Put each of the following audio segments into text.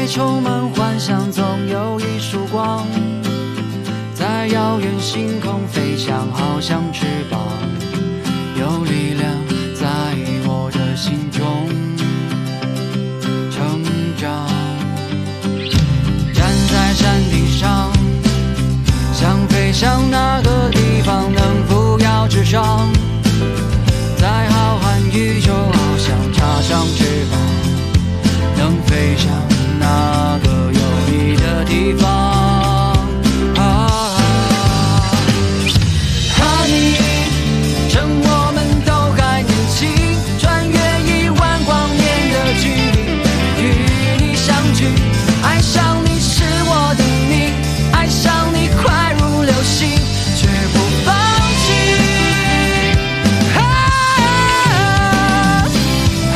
来充满幻想，总有一束光，在遥远星空飞翔，好像翅膀，有力量在我的心中成长。站在山顶上，想飞向那个地方，能扶摇直上，在浩瀚宇宙翱翔，插上翅膀，能飞向那个有你的地方。Honey， 趁我们都还年轻，穿越1万光年的距离，与你相聚，爱上你是我的命，爱上你快如流星，绝不放弃。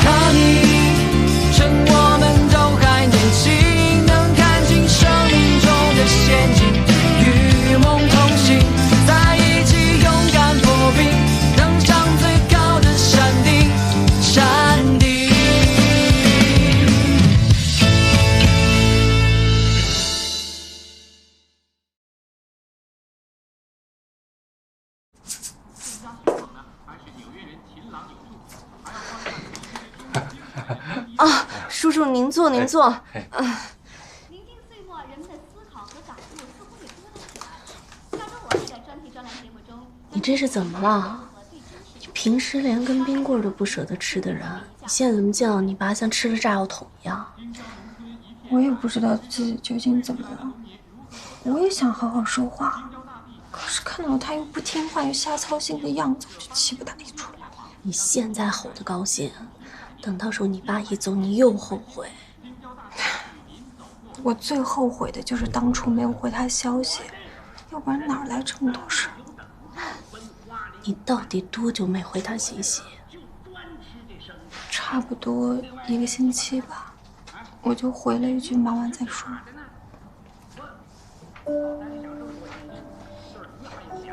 Honey， 趁我们都还年轻，能看清生命中的陷阱，与梦同行，在一起勇敢破冰，登上最高的山顶，山顶。啊，叔叔您坐，您坐。临近岁末，人们的思考和感悟似乎也多了起来。加州我在专题专栏节目中，你这是怎么了？你平时连根冰棍都不舍得吃的人，你现在怎么见到你爸像吃了炸药桶一样？我也不知道自己究竟怎么了，我也想好好说话，可是看到他又不听话又瞎操心的样子，我就气不打一处来了。你现在吼得高兴，等到时候你爸一走，你又后悔。我最后悔的就是当初没有回他消息，要不然哪来这么多事？你到底多久没回他信息？差不多1个星期吧，我就回了一句忙完再说。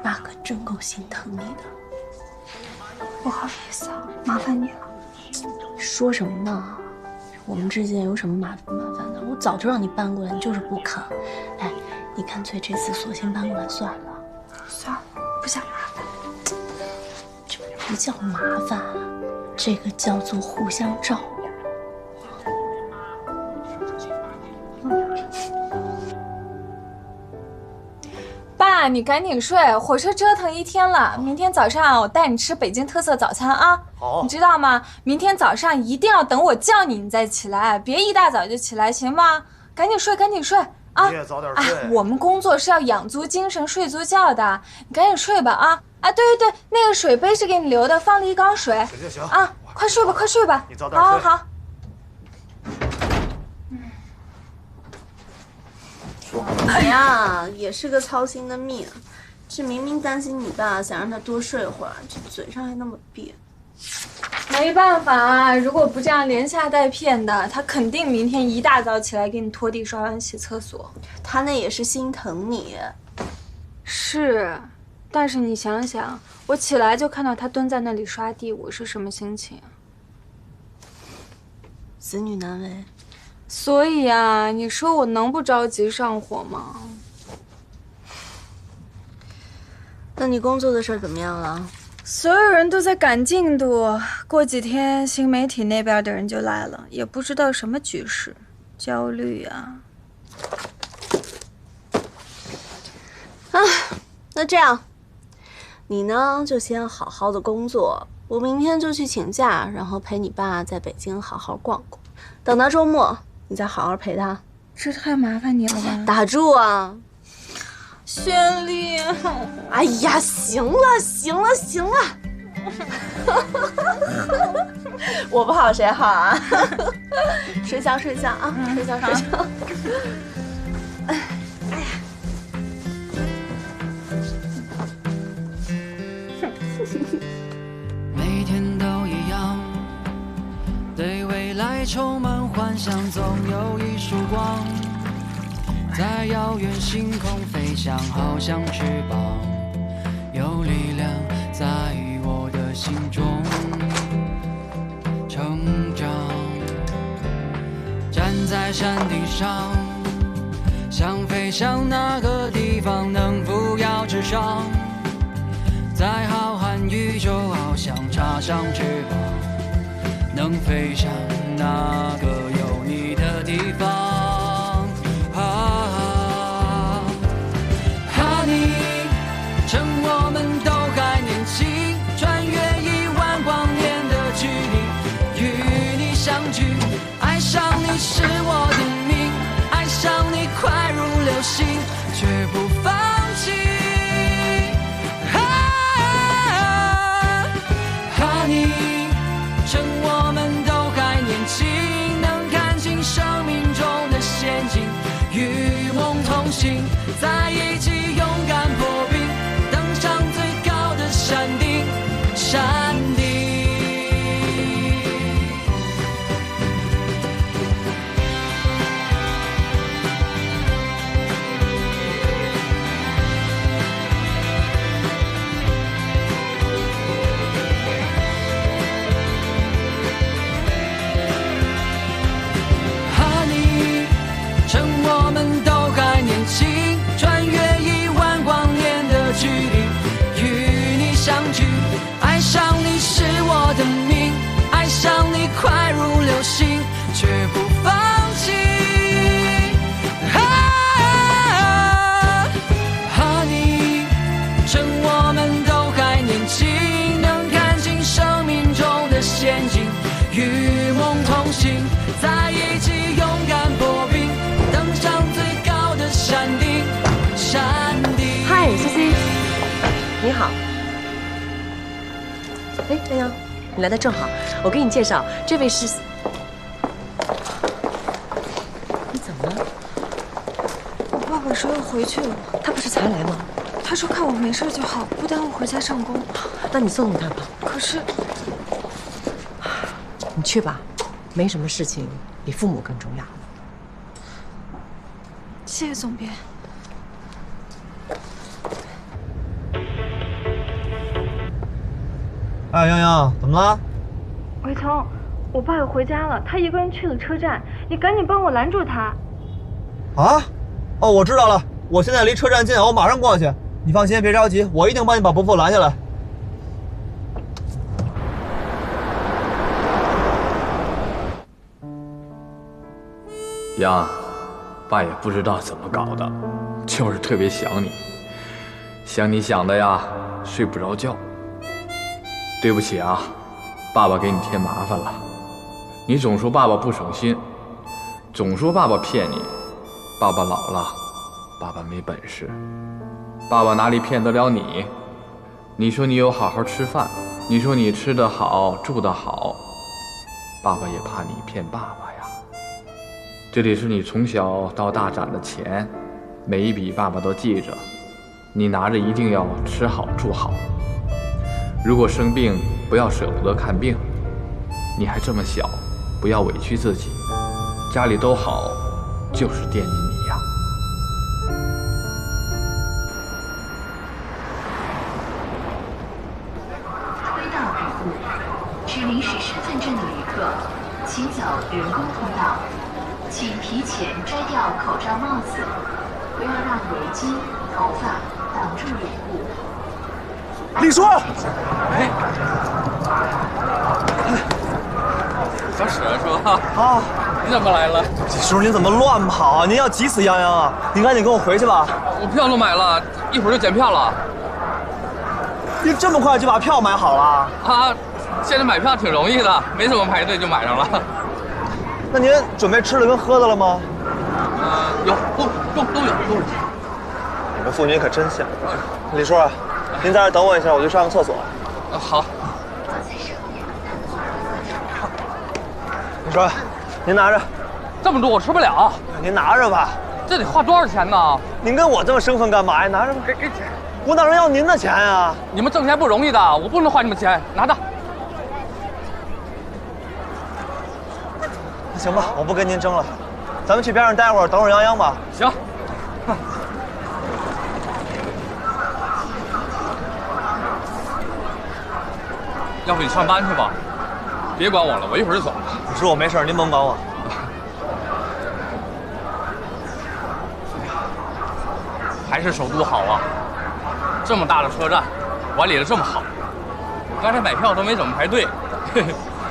爸可真够心疼你的。不好意思啊，麻烦你了。说什么呢？我们之间有什么麻烦的？我早就让你搬过来，你就是不肯。哎，你干脆这次索性搬过来算了。算了，不想麻烦。这不叫麻烦，这个叫做互相照顾。爸，你赶紧睡，火车折腾一天了。明天早上我带你吃北京特色早餐啊！好，你知道吗？明天早上一定要等我叫你，你再起来，别一大早就起来，行吗？赶紧睡，赶紧睡啊！你也早点睡。哎，我们工作是要养足精神、睡足觉的，你赶紧睡吧啊！啊，对，那个水杯是给你留的，放了一缸水。行啊，快睡吧，快睡吧。你早点睡。好。哎呀，也是个操心的命。这明明担心你爸，想让他多睡会儿，这嘴上还那么别。没办法啊，如果不这样连下带骗的，他肯定明天一大早起来给你拖地、刷碗、洗厕所。他那也是心疼你。是，但是你想想，我起来就看到他蹲在那里刷地，我是什么心情？子女难为。所以啊，你说我能不着急上火吗？那你工作的事怎么样了？所有人都在赶进度，过几天新媒体那边的人就来了，也不知道什么局势，焦虑啊。那这样，你呢就先好好的工作，我明天就去请假，然后陪你爸在北京好好逛逛，等到周末你再好好陪他。这太麻烦你了吧？打住啊！绚丽，哎呀，行了，我不好谁好啊？睡觉啊，睡觉。哎呀，每天都一样，对未来充满幻想，总有一束光，在遥远星空飞翔，好像翅膀，有力量在我的心中成长。站在在山顶上，想飞向那个地方，能扶摇直上。在浩瀚宇宙，好想插上翅膀，能飞向那个有你的地方。Honey， 趁我们都还年轻，穿越10000光年的距离，与你相聚。爱上你是我的命，爱上你快如流星，却不放弃。Honey， 趁我们都还年轻，能看清生命中的陷阱，与梦同行，在一起勇敢破冰，登上最高的山顶。爱上你是我的命，爱上你快如流星，却不放弃。Honey， 趁我们都还年轻，能看清生命中的陷阱，与梦同行，在一起勇敢破冰，登上最高的山顶。嗨，CC，你好。哎，洋洋，你来的正好，我给你介绍，这位是……你怎么了？我爸爸说要回去了。他不是才来吗？他说看我没事就好，不耽误回家上工。那你送送他吧。可是，你去吧，没什么事情比父母更重要。谢谢总编。哎，洋洋，怎么了？伟聪，我爸要回家了，他一个人去了车站，你赶紧帮我拦住他。啊？哦，我知道了，我现在离车站近，我马上过去。你放心，别着急，我一定帮你把伯父拦下来。洋，爸也不知道怎么搞的，就是特别想你，想你想的呀，睡不着觉。对不起啊，爸爸给你添麻烦了。你总说爸爸不省心，总说爸爸骗你。爸爸老了，爸爸没本事，爸爸哪里骗得了你？你说你有好好吃饭，你说你吃得好，住得好，爸爸也怕你骗爸爸呀。这里是你从小到大攒的钱，每一笔爸爸都记着，你拿着一定要吃好住好。如果生病，不要舍不得看病。你还这么小，不要委屈自己。家里都好，就是惦记你呀。推道入户，持临时身份证的旅客，请走人工通道。请提前摘掉口罩、帽子，不要让围巾、头发挡住脸部。李叔，小史叔啊，你怎么来了？李叔，您怎么乱跑啊？您要急死泱泱啊！您赶紧跟我回去吧。我票都买了，一会儿就检票了。您这么快就把票买好了？啊，现在买票挺容易的，没怎么排队就买上了。那您准备吃的跟喝的了吗？有，都有。你们父女可真像。李叔，您在这等我一下，我去上个厕所。好。李叔，您拿着。这么多我吃不了。您拿着吧。这得花多少钱呢？您跟我这么生分干嘛呀？拿着吧。给钱。我哪能要您的钱呀？你们挣钱不容易的，我不能花你们钱。拿着。行吧，我不跟您争了，咱们去边上待会儿，等会儿泱泱吧。行。要不你上班去吧，别管我了，我一会儿就走。你说我没事，您甭管我。还是首都好啊！这么大的车站，管理的这么好，我刚才买票都没怎么排队。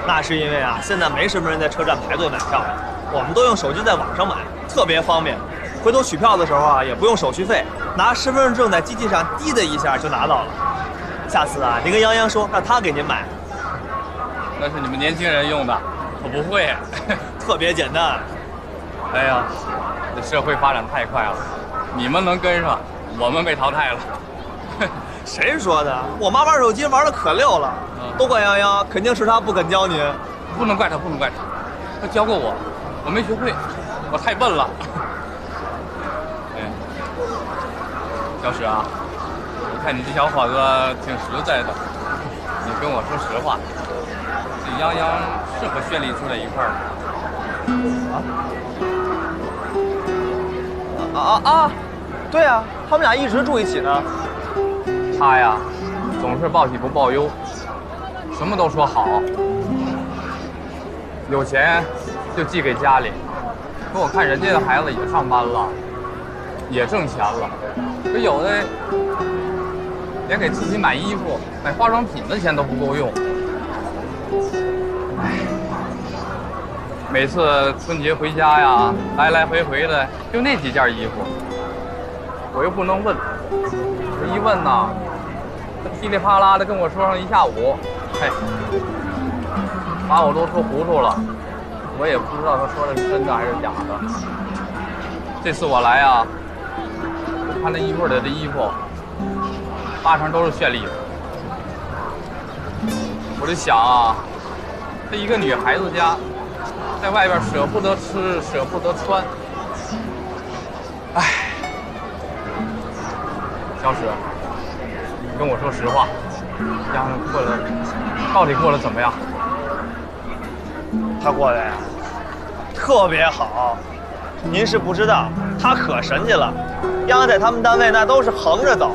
那是因为啊，现在没什么人在车站排队买票了，我们都用手机在网上买，特别方便。回头取票的时候啊，也不用手续费，拿身份证在机器上滴的一下就拿到了。下次啊，您跟泱泱说，让他给您买。那是你们年轻人用的，我不会。特别简单。哎呀，这社会发展太快了，你们能跟上，我们被淘汰了。谁说的？我妈玩手机玩的可溜了，都怪泱泱，肯定是她不肯教您。不能怪她，不能怪她，她教过我，我没学会，我太笨了。哎，小史啊，我看你这小伙子挺实在的，你跟我说实话，这泱泱是和绚丽住在一块儿吗？对啊，他们俩一直住一起呢。他呀，总是报喜不报忧，什么都说好，有钱就寄给家里。可我看人家的孩子也上班了，也挣钱了，可有的连给自己买衣服、买化妆品的钱都不够用。唉，每次春节回家呀，来来回回的就那几件衣服，我又不能问，我一问呐，他噼里啪啦的跟我说上一下午，嘿，把我都说糊涂了，我也不知道他说的是真的还是假的。这次我来啊，我看那衣柜里的衣服，80%都是绚丽的，我就想啊，这一个女孩子家，在外边舍不得吃，舍不得穿，唉，小史，你跟我说实话，丫头过得到底过得怎么样？他过得呀，特别好。您是不知道，他可神气了。泱泱在他们单位那都是横着走，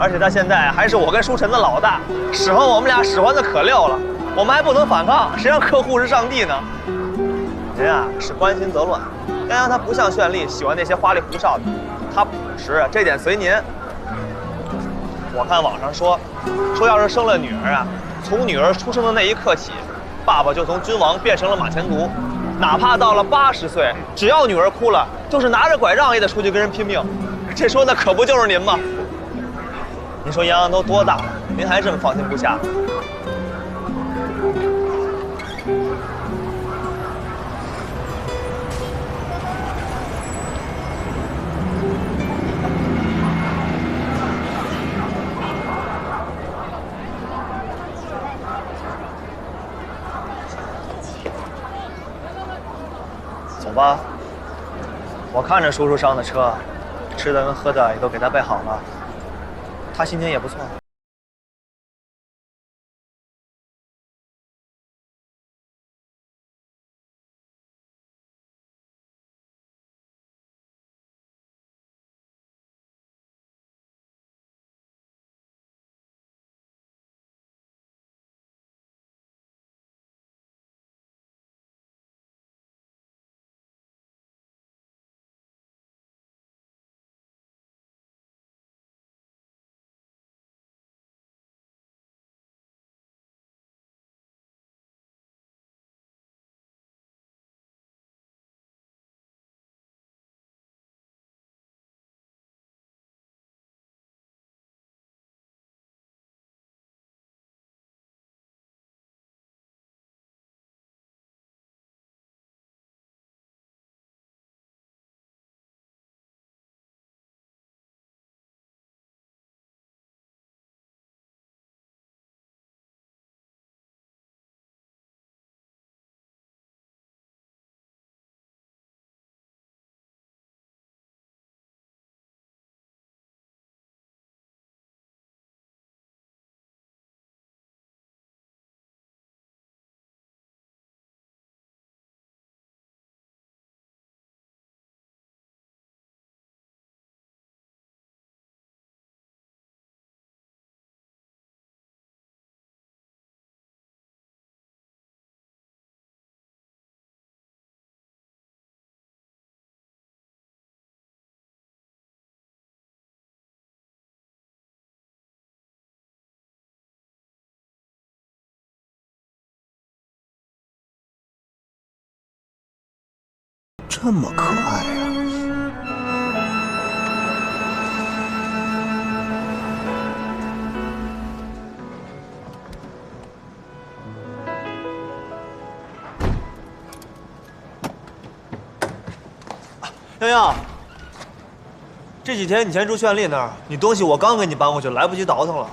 而且他现在还是我跟舒晨的老大，使唤我们俩使唤的可溜了。我们还不能反抗，谁让客户是上帝呢？您啊是关心则乱，泱泱她不像绚丽喜欢那些花里胡哨的，她朴实，这点随您。我看网上说要是生了女儿啊，从女儿出生的那一刻起，爸爸就从君王变成了马前卒，哪怕到了80岁，只要女儿哭了，就是拿着拐杖也得出去跟人拼命。这说的可不就是您吗？您说泱泱都多大了，您还这么放心不下？走吧，我看着叔叔上的车，吃的跟喝的也都给他备好了，他心情也不错。这么可爱呀？洋洋，这几天你先住炫丽那儿，你东西我刚给你搬过去，来不及倒腾了。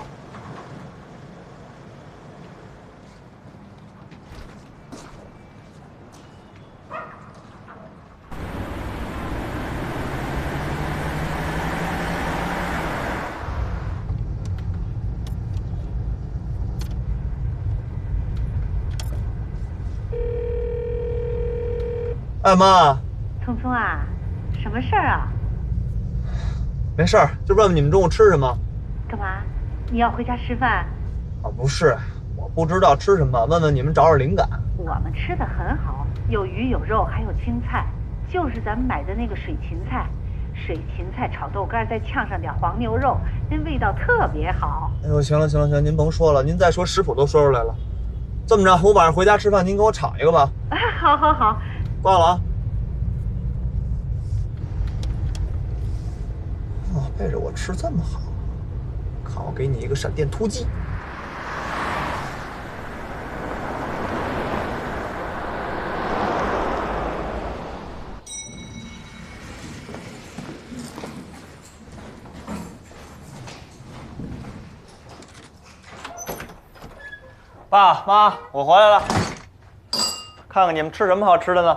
哎妈，聪聪啊，什么事儿啊？没事儿，就问问你们中午吃什么。干嘛？你要回家吃饭？啊，不是，我不知道吃什么，问问你们找点灵感。我们吃的很好，有鱼有肉，还有青菜，就是咱们买的那个水芹菜。水芹菜炒豆干，再炝上点黄牛肉，那味道特别好。哎呦，行了行了行，您甭说了，您再说食谱都说出来了。这么着，我晚上回家吃饭，您给我炒一个吧。啊，好好好，挂了啊。背着我吃这么好，看我给你一个闪电突击！爸妈，我回来了，看看你们吃什么好吃的呢？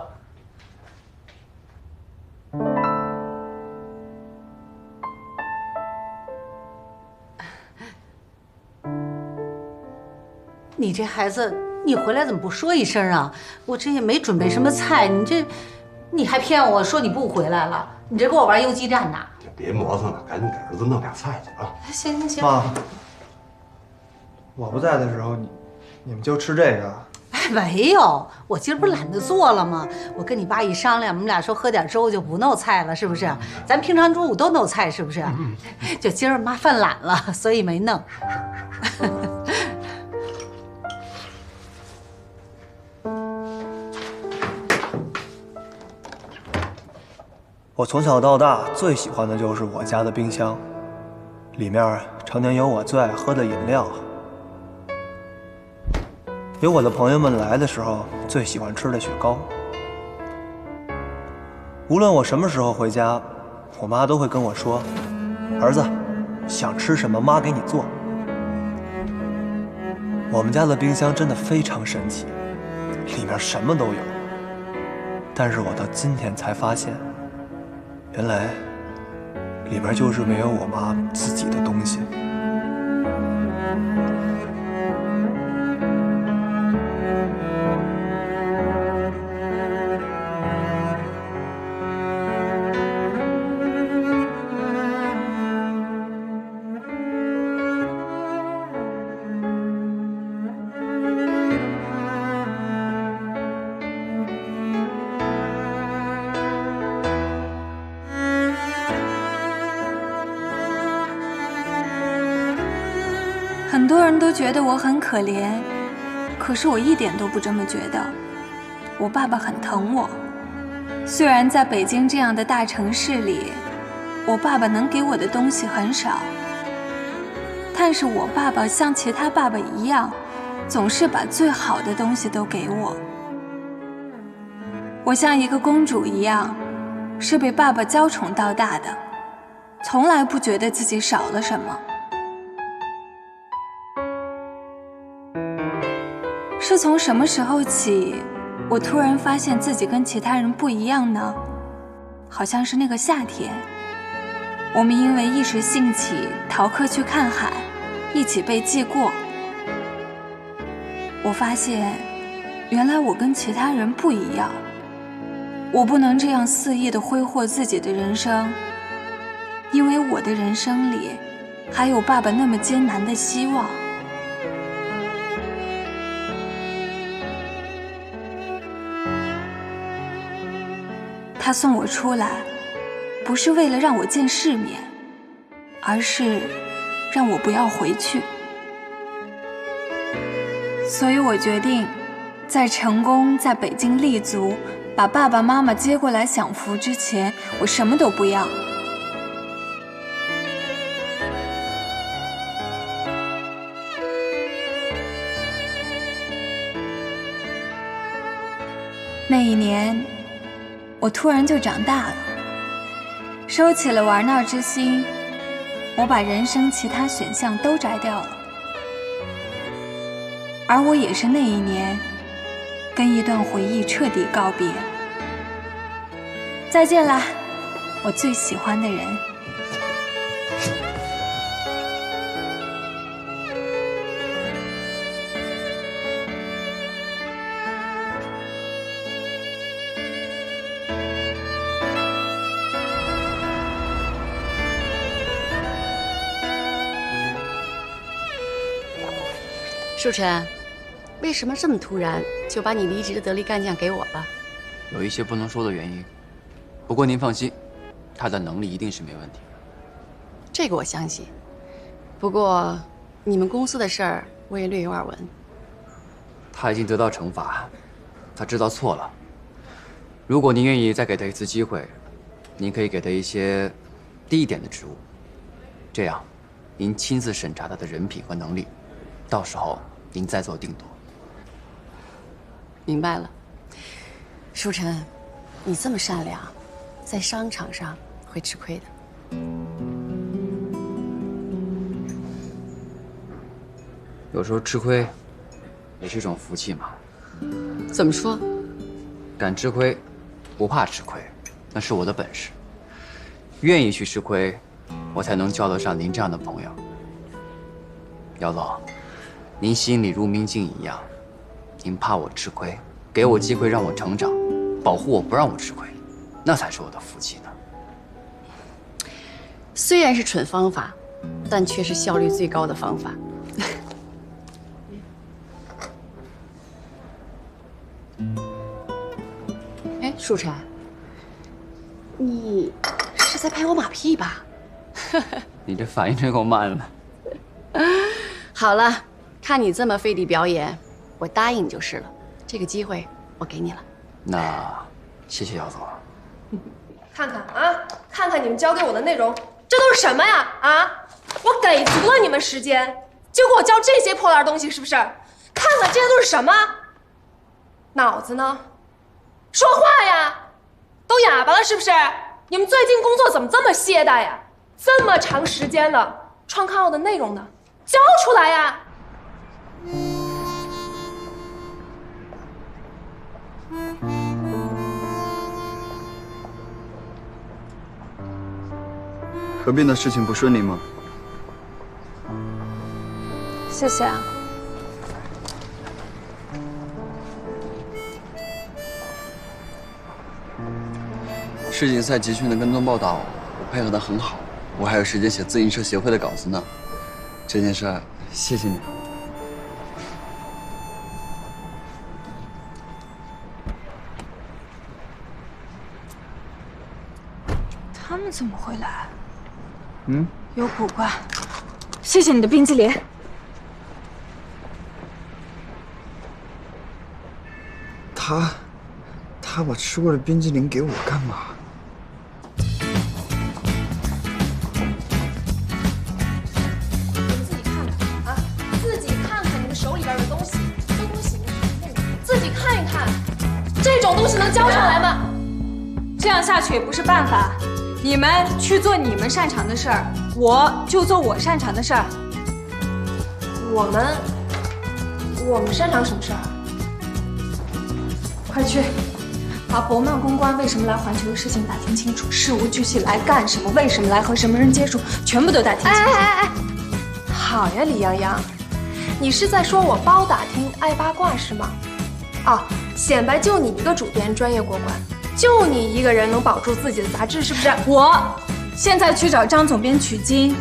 你这孩子，你回来怎么不说一声啊？我这也没准备什么菜，你还骗我说你不回来了？你这跟我玩游击战呢？别磨蹭了，赶紧给儿子弄俩菜去啊！行行行。妈，我不在的时候，你们就吃这个？哎，没有，我今儿不懒得做了吗？我跟你爸一商量，我们俩说喝点粥就不弄菜了，是不是？咱平常中午都弄菜，是不是？就今儿妈犯懒了，所以没弄。是。我从小到大最喜欢的就是我家的冰箱，里面常年有我最爱喝的饮料，有我的朋友们来的时候最喜欢吃的雪糕。无论我什么时候回家，我妈都会跟我说：“儿子，想吃什么妈给你做。”我们家的冰箱真的非常神奇，里面什么都有。但是我到今天才发现，原来里面就是没有我妈自己的东西。很多人都觉得我很可怜，可是我一点都不这么觉得。我爸爸很疼我，虽然在北京这样的大城市里，我爸爸能给我的东西很少，但是我爸爸像其他爸爸一样，总是把最好的东西都给我。我像一个公主一样，是被爸爸娇宠到大的，从来不觉得自己少了什么。是从什么时候起，我突然发现自己跟其他人不一样呢？好像是那个夏天，我们因为一时兴起逃课去看海，一起被记过。我发现，原来我跟其他人不一样，我不能这样肆意地挥霍自己的人生，因为我的人生里还有爸爸那么艰难的希望。他送我出来，不是为了让我见世面，而是让我不要回去。所以我决定，在成功在北京立足，把爸爸妈妈接过来享福之前，我什么都不要。那一年，我突然就长大了，收起了玩闹之心，我把人生其他选项都摘掉了。而我也是那一年，跟一段回忆彻底告别。再见啦，我最喜欢的人。舒晨，为什么这么突然就把你离职的得力干将给我了？有一些不能说的原因，不过您放心，他的能力一定是没问题。这个我相信。不过，你们公司的事儿我也略有耳闻。他已经得到惩罚，他知道错了。如果您愿意再给他一次机会，您可以给他一些低一点的职务，这样，您亲自审查他的人品和能力，到时候您再做定夺。明白了，舒晨，你这么善良，在商场上会吃亏的。有时候吃亏也是一种福气嘛。怎么说？敢吃亏，不怕吃亏，那是我的本事。愿意去吃亏，我才能交得上您这样的朋友。姚总，您心里如明镜一样，您怕我吃亏，给我机会让我成长，保护我不让我吃亏，那才是我的福气呢。虽然是蠢方法，但却是效率最高的方法。哎，舒晨，你是在拍我马屁吧？你这反应真够慢的。好了，看你这么费力表演，我答应你就是了。这个机会我给你了。那谢谢姚总。看看啊，看看你们交给我的内容，这都是什么呀？啊，我给足了你们时间，就给我交这些破烂东西，是不是？看看这些都是什么？脑子呢？说话呀！都哑巴了是不是？你们最近工作怎么这么懈怠呀？这么长时间了，创刊号的内容呢？交出来呀！合并的事情不顺利吗？谢谢啊。世锦赛集训的跟踪报道，我配合得很好，我还有时间写自行车协会的稿子呢。这件事，谢谢你。他们怎么会来？有古怪。谢谢你的冰激凌。他把吃过的冰激凌给我干嘛？自己看看你们手里边的东西，这东西自己看一看，这种东西能交上来吗？这样下去也不是办法。你们去做你们擅长的事儿，我就做我擅长的事儿。我们擅长什么事儿？快去把伯曼公关为什么来环球的事情打听清楚，事无巨细来干什么，为什么来和什么人接触，全部都打听清楚。好呀，李洋洋，你是在说我包打听爱八卦是吗？哦，显摆就你一个主编专业过关，就你一个人能保住自己的杂志是不是？我现在去找张总编取经。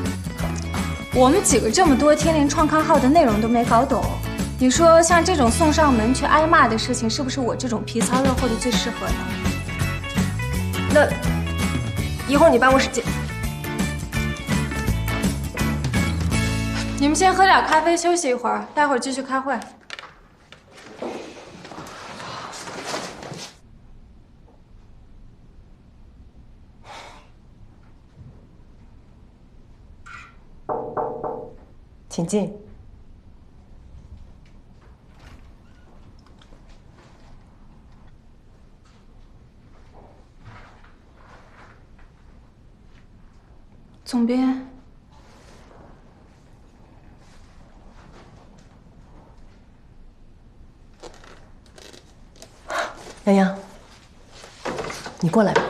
我们几个这么多天连创刊号的内容都没搞懂，你说像这种送上门去挨骂的事情，是不是我这种皮糙肉厚的最适合呢？那一会儿你办公室见。你们先喝点咖啡休息一会儿，待会儿继续开会。请进。总编，洋洋，你过来吧。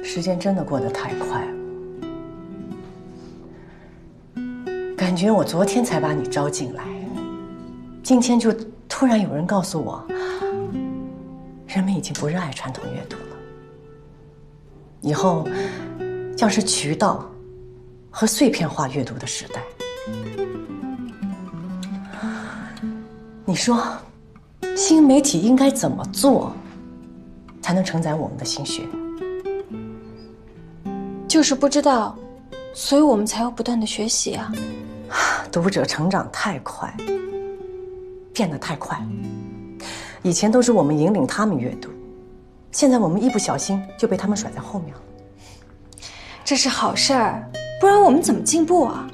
时间真的过得太快了，感觉我昨天才把你招进来，今天就突然有人告诉我，人们已经不热爱传统阅读了，以后将是渠道和碎片化阅读的时代。你说，新媒体应该怎么做，才能承载我们的心血？就是不知道，所以我们才要不断的学习啊。读者成长太快，变得太快。以前都是我们引领他们阅读，现在我们一不小心就被他们甩在后面了。这是好事儿，不然我们怎么进步啊？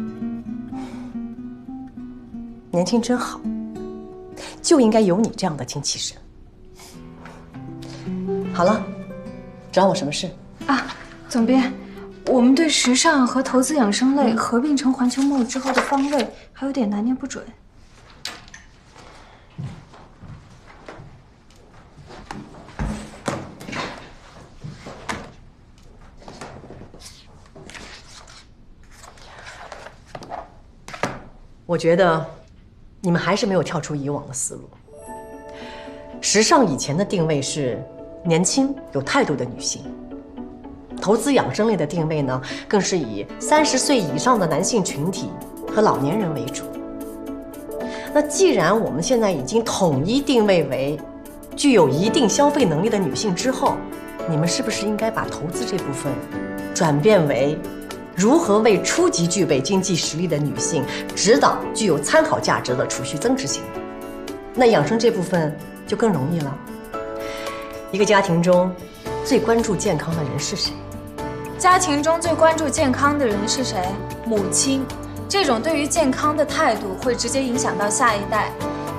年轻真好，就应该有你这样的精气神。好了，找我什么事？啊，总编，我们对时尚和投资养生类合并成环球梦之后的方位还有点拿捏不准。我觉得你们还是没有跳出以往的思路。时尚以前的定位是年轻有态度的女性，投资养生类的定位呢，更是以30岁以上的男性群体和老年人为主。那既然我们现在已经统一定位为具有一定消费能力的女性之后，你们是不是应该把投资这部分转变为如何为初级具备经济实力的女性指导具有参考价值的储蓄增值型？那养生这部分就更容易了。一个家庭中最关注健康的人是谁？家庭中最关注健康的人是谁？母亲。这种对于健康的态度会直接影响到下一代，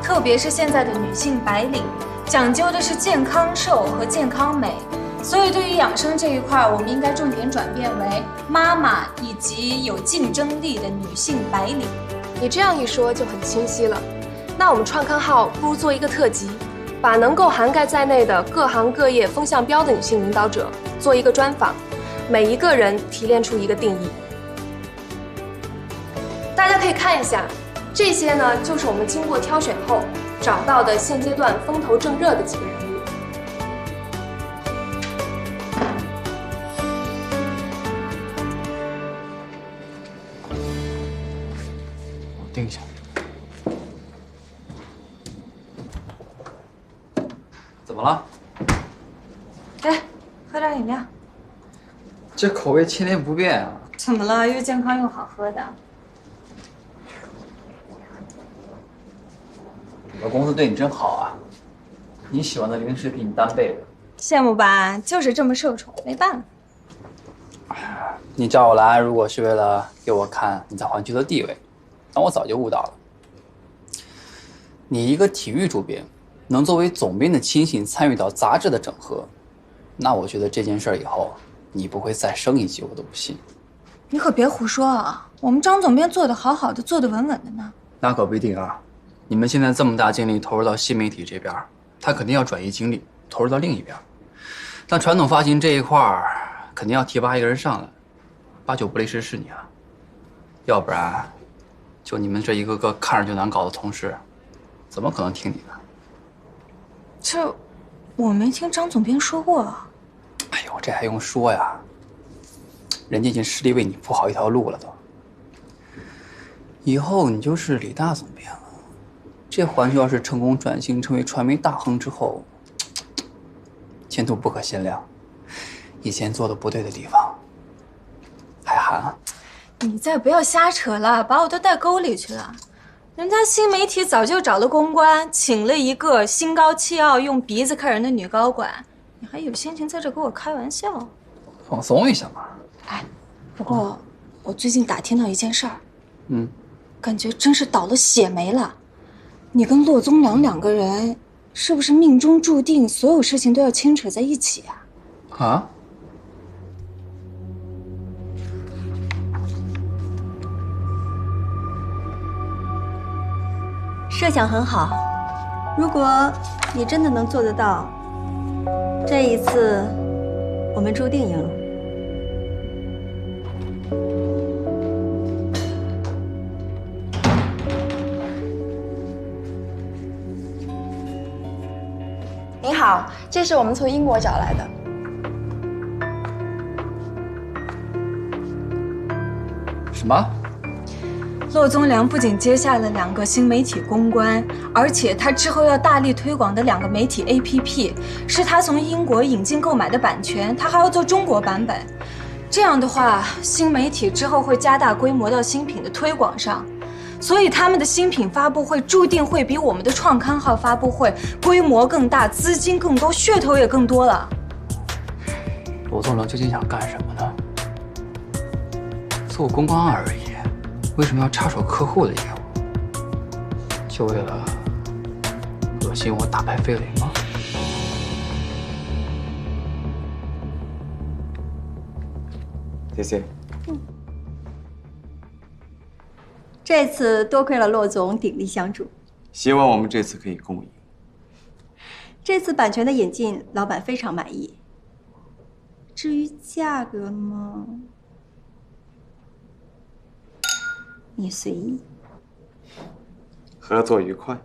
特别是现在的女性白领，讲究的是健康瘦和健康美。所以，对于养生这一块，我们应该重点转变为妈妈以及有竞争力的女性白领。你这样一说就很清晰了。那我们创刊号不如做一个特辑，把能够涵盖在内的各行各业风向标的女性领导者做一个专访，每一个人提炼出一个定义。大家可以看一下，这些呢就是我们经过挑选后找到的现阶段风头正热的几个人物。定一下。怎么了？来，喝点饮料。这口味千年不变啊！怎么了？又健康又好喝的。我公司对你真好啊！你喜欢的零食比你单倍的。羡慕吧？就是这么受宠，没办法。你找我来，如果是为了给我看你在环球的地位，那我早就悟到了。你一个体育主编，能作为总编的亲信参与到杂志的整合，那我觉得这件事以后你不会再升一级，我都不信。你可别胡说啊！我们张总编做得好好的，做得稳稳的呢。那可不一定啊！你们现在这么大精力投入到新媒体这边，他肯定要转移精力投入到另一边。但传统发行这一块肯定要提拔一个人上来，8、9不离十是你啊！要不然，就你们这一个个看着就难搞的同事，怎么可能听你的？这，我没听张总编说过啊。哎呦，这还用说呀？人家已经实力为你铺好一条路了都。以后你就是李大总编了。这环球要是成功转型成为传媒大亨之后，前途不可限量。以前做的不对的地方，还含啊。你再不要瞎扯了，把我都带沟里去了。人家新媒体早就找了公关，请了一个心高气傲、用鼻子看人的女高管，你还有心情在这跟我开玩笑？放松一下嘛。哎，不过我最近打听到一件事儿，感觉真是倒了血霉了。你跟骆宗良两个人，是不是命中注定所有事情都要牵扯在一起啊？啊？设想很好，如果你真的能做得到，这一次我们注定赢了。您好，这是我们从英国找来的。什么？骆宗良不仅接下了2个新媒体公关，而且他之后要大力推广的2个媒体 APP， 是他从英国引进购买的版权，他还要做中国版本。这样的话，新媒体之后会加大规模到新品的推广上，所以他们的新品发布会注定会比我们的创刊号发布会规模更大、资金更多、噱头也更多了。罗宗良究竟想干什么呢？做公关而已。为什么要插手客户的业务？就为了恶心我打败费雷吗？谢谢。这次多亏了骆总鼎力相助，希望我们这次可以共赢。这次版权的引进，老板非常满意。至于价格嘛，你随意。合作愉快。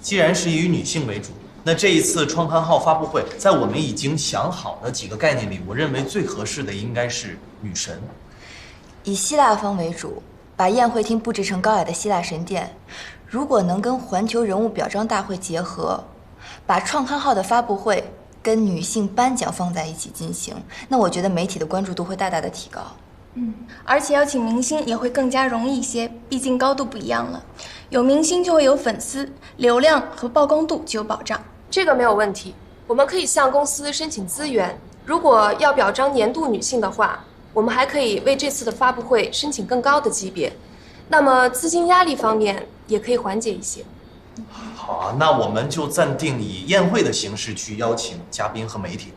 既然是以女性为主，那这一次创刊号发布会，在我们已经想好的几个概念里，我认为最合适的应该是女神。以希腊风为主，把宴会厅布置成高雅的希腊神殿。如果能跟环球人物表彰大会结合，把创刊号的发布会跟女性颁奖放在一起进行，那我觉得媒体的关注度会大大的提高。而且邀请明星也会更加容易一些，毕竟高度不一样了。有明星就会有粉丝，流量和曝光度就有保障。这个没有问题，我们可以向公司申请资源。如果要表彰年度女性的话，我们还可以为这次的发布会申请更高的级别。那么资金压力方面也可以缓解一些。好啊，那我们就暂定以宴会的形式去邀请嘉宾和媒体。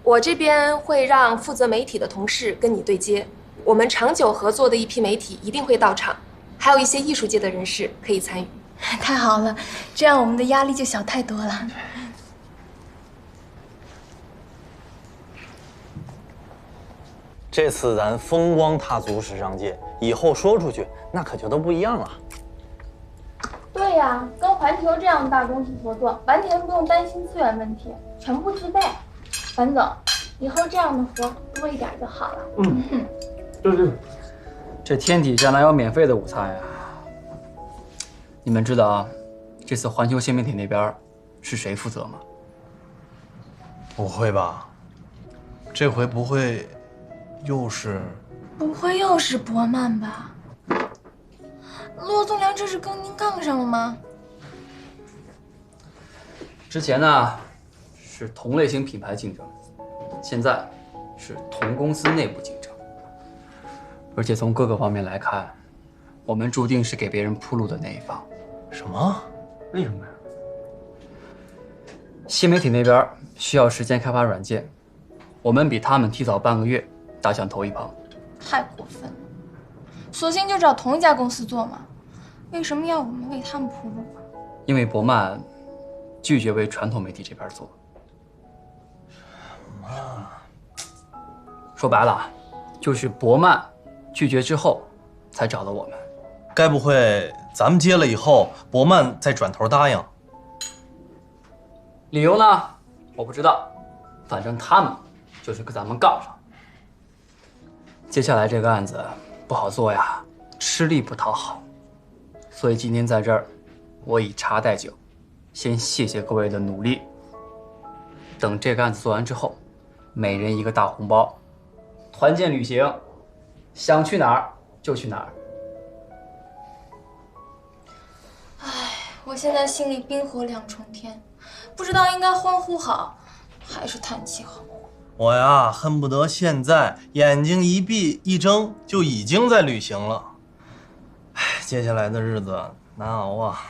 我这边会让负责媒体的同事跟你对接。我们长久合作的一批媒体一定会到场，还有一些艺术界的人士可以参与。太好了，这样我们的压力就小太多了。这次咱风光踏足时尚界，以后说出去那可就都不一样了。对呀，跟环球这样的大公司合作，完全不用担心资源问题，全部自备。樊总，以后这样的活多一点就好了。这天底下哪有免费的午餐呀？你们知道这次环球新媒体那边是谁负责吗？不会吧？这回不会又是？不会又是博曼吧？骆宗良这是跟您杠上了吗？之前呢是同类型品牌竞争，现在是同公司内部竞争。而且从各个方面来看，我们注定是给别人铺路的那一方。什么？为什么呀？新媒体那边需要时间开发软件，我们比他们提早半个月打响头一棒。太过分了！索性就找同一家公司做嘛，为什么要我们为他们铺路啊？因为博曼拒绝为传统媒体这边做。说白了，就是博曼拒绝之后，才找的我们。该不会咱们接了以后，博曼再转头答应？理由呢？我不知道，反正他们就是跟咱们杠上。接下来这个案子不好做呀，吃力不讨好，所以今天在这儿，我以茶代酒，先谢谢各位的努力。等这个案子做完之后，每人一个大红包，团建旅行，想去哪儿就去哪儿。我现在心里冰火两重天，不知道应该欢呼好，还是叹气好。我呀，恨不得现在眼睛一闭一睁就已经在旅行了。唉，接下来的日子难熬啊。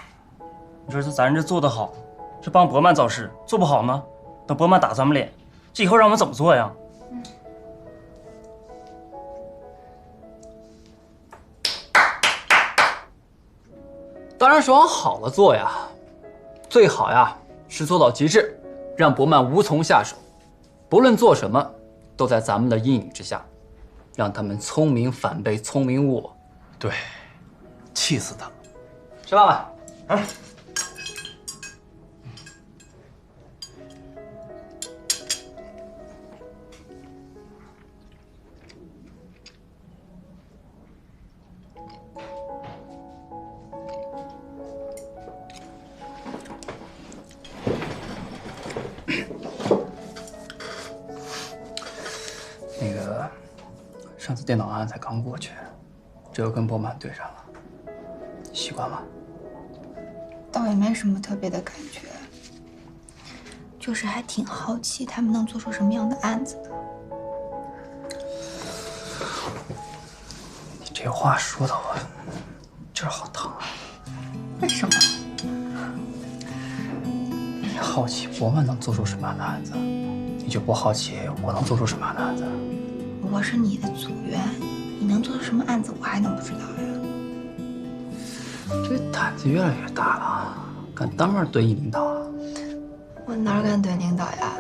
你说咱这做得好，是帮伯曼造势；做不好呢，等伯曼打咱们脸，这以后让我们怎么做呀？当然是往好了做呀，最好呀是做到极致，让伯曼无从下手。不论做什么，都在咱们的阴影之下，让他们聪明反被聪明误。对，气死他们！吃饭吧。那个，上次电脑案才刚过去，这又跟伯曼对上了，习惯吗？倒也没什么特别的感觉，就是还挺好奇他们能做出什么样的案子的。你这话说的我这儿好疼啊！为什么？你好奇伯曼能做出什么样的案子，你就不好奇我能做出什么样的案子？我是你的组员，你能做出什么案子，我还能不知道呀？这胆子越来越大了，敢当面对一领导啊？我哪敢对领导呀？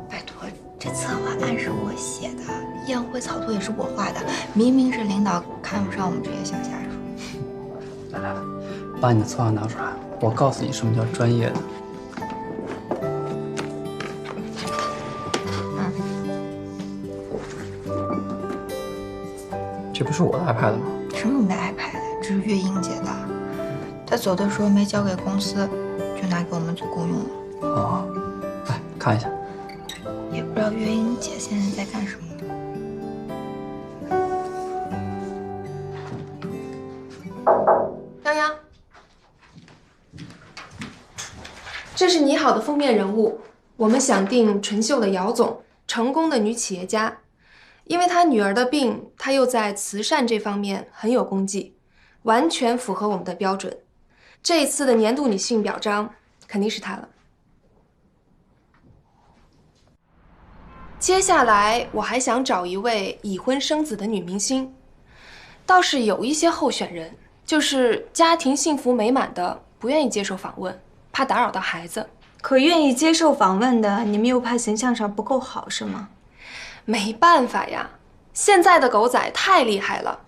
拜托，这策划案是我写的，宴会草图也是我画的，明明是领导看不上我们这些小下属。来来来，把你的策划拿出来，我告诉你什么叫专业的。这不是我的 iPad 吗？什么你的 iPad？这是月英姐的，她走的时候没交给公司，就拿给我们组共用了。哦，来看一下。也不知道月英姐现在在干什么。泱泱，这是你好的封面人物，我们想定纯秀的姚总，成功的女企业家。因为她女儿的病，她又在慈善这方面很有功绩，完全符合我们的标准。这一次的年度女性表彰肯定是她了。接下来我还想找一位已婚生子的女明星，倒是有一些候选人，就是家庭幸福美满的，不愿意接受访问，怕打扰到孩子。可愿意接受访问的，你们又怕形象上不够好，是吗？没办法呀，现在的狗仔太厉害了。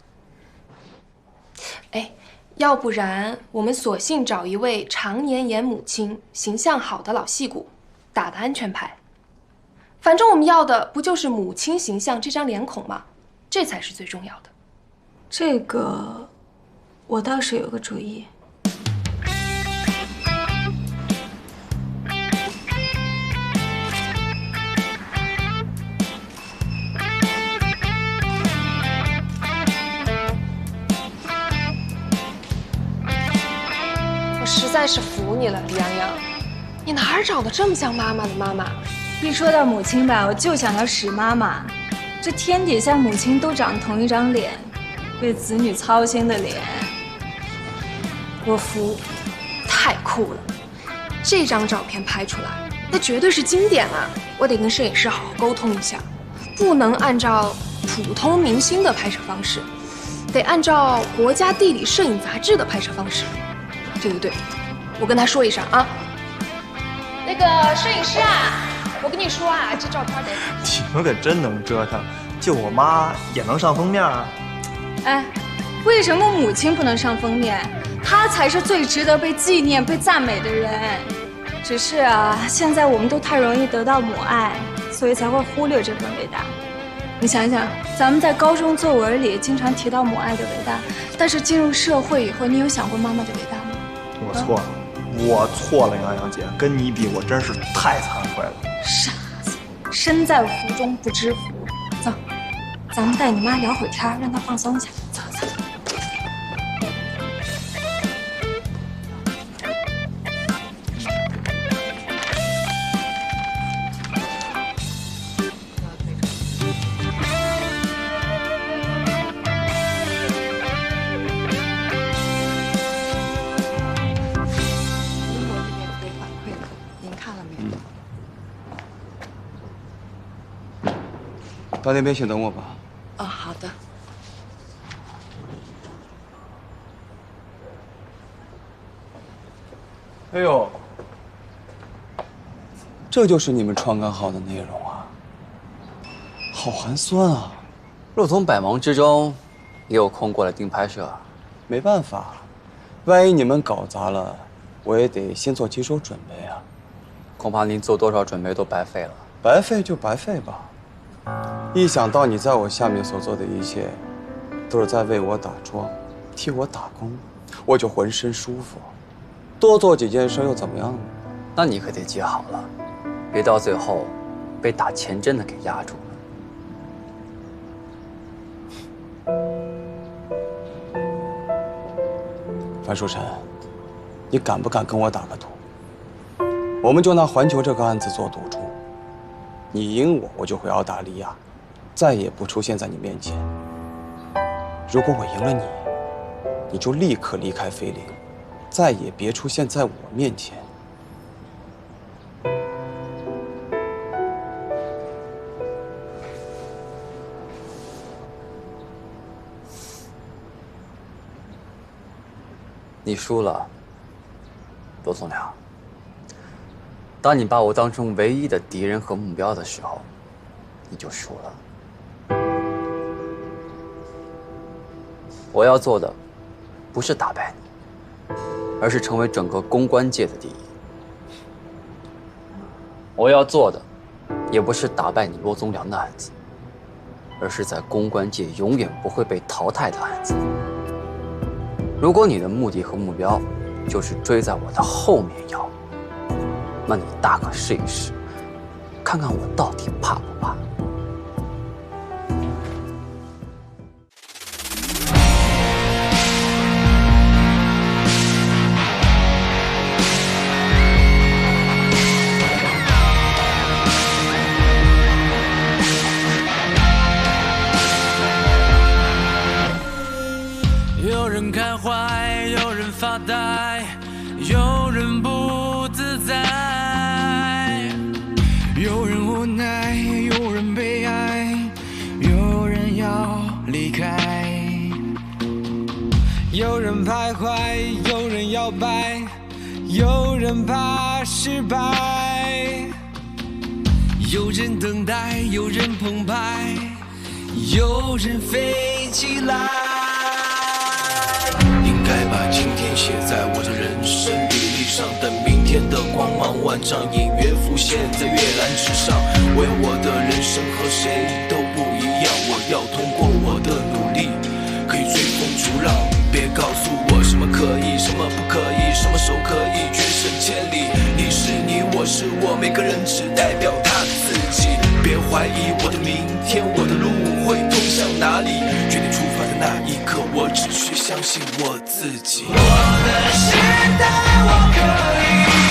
哎，要不然我们索性找一位常年演母亲、形象好的老戏骨，打的安全牌。反正我们要的不就是母亲形象这张脸孔吗？这才是最重要的。这个，我倒是有个主意。实在是服你了，李洋洋，你哪儿找的这么像妈妈的妈妈？一说到母亲吧，我就想到史妈妈。这天底下母亲都长同一张脸，为子女操心的脸，我服。太酷了！这张照片拍出来，那绝对是经典啊！我得跟摄影师好好沟通一下，不能按照普通明星的拍摄方式，得按照国家地理摄影杂志的拍摄方式。对，我跟他说一声啊。那个摄影师啊，我跟你说啊，这照片得……你们可真能折腾，就我妈也能上封面啊！哎，为什么母亲不能上封面？她才是最值得被纪念、被赞美的人。只是啊，现在我们都太容易得到母爱，所以才会忽略这份伟大。你想想，咱们在高中作文里经常提到母爱的伟大，但是进入社会以后，你有想过妈妈的伟大吗？我错了，我错了，洋洋姐，跟你比，我真是太惭愧了。傻子，身在福中不知福。走，咱们带你妈聊会儿天，让她放松一下。走。到那边先等我吧。哦，好的。哎呦，这就是你们创刊号的内容啊，好寒酸啊！陆总百忙之中也有空过来盯拍摄，没办法，万一你们搞砸了，我也得先做几手准备啊。恐怕您做多少准备都白费了。白费就白费吧。一想到你在我下面所做的一切，都是在为我打桩，替我打工，我就浑身舒服。多做几件事又怎么样呢？那你可得记好了，别到最后被打钱真的给压住了。樊书晨，你敢不敢跟我打个赌？我们就拿环球这个案子做赌注，你赢我，我就回澳大利亚，再也不出现在你面前。如果我赢了你，你就立刻离开菲林，再也别出现在我面前。你输了，罗总良。当你把我当成唯一的敌人和目标的时候，你就输了。我要做的，不是打败你，而是成为整个公关界的第一。我要做的，也不是打败你罗总良的案子，而是在公关界永远不会被淘汰的案子。如果你的目的和目标就是追在我的后面要，那你大可试一试，看看我到底怕不怕。有人开怀，有人发呆，有人不自在，有人无奈，有人悲哀，有人要离开，有人徘徊，有人摇摆，有人怕失败，有人等待，有人澎湃，有人飞起来。应该把今天写在我的人生履历上，等明天的光芒万丈，隐约浮现在月蓝之上。我要我的人生和谁都不一样，我要通过我的努力，可以追风逐浪。别告诉我什么可以，什么不可以，什么手可以决胜千里。你是你，我是我，每个人只代表他自己。别怀疑我的明天，我的路会通向哪里？决定出发的那一刻，我只需相信我自己。我的时代，我可以。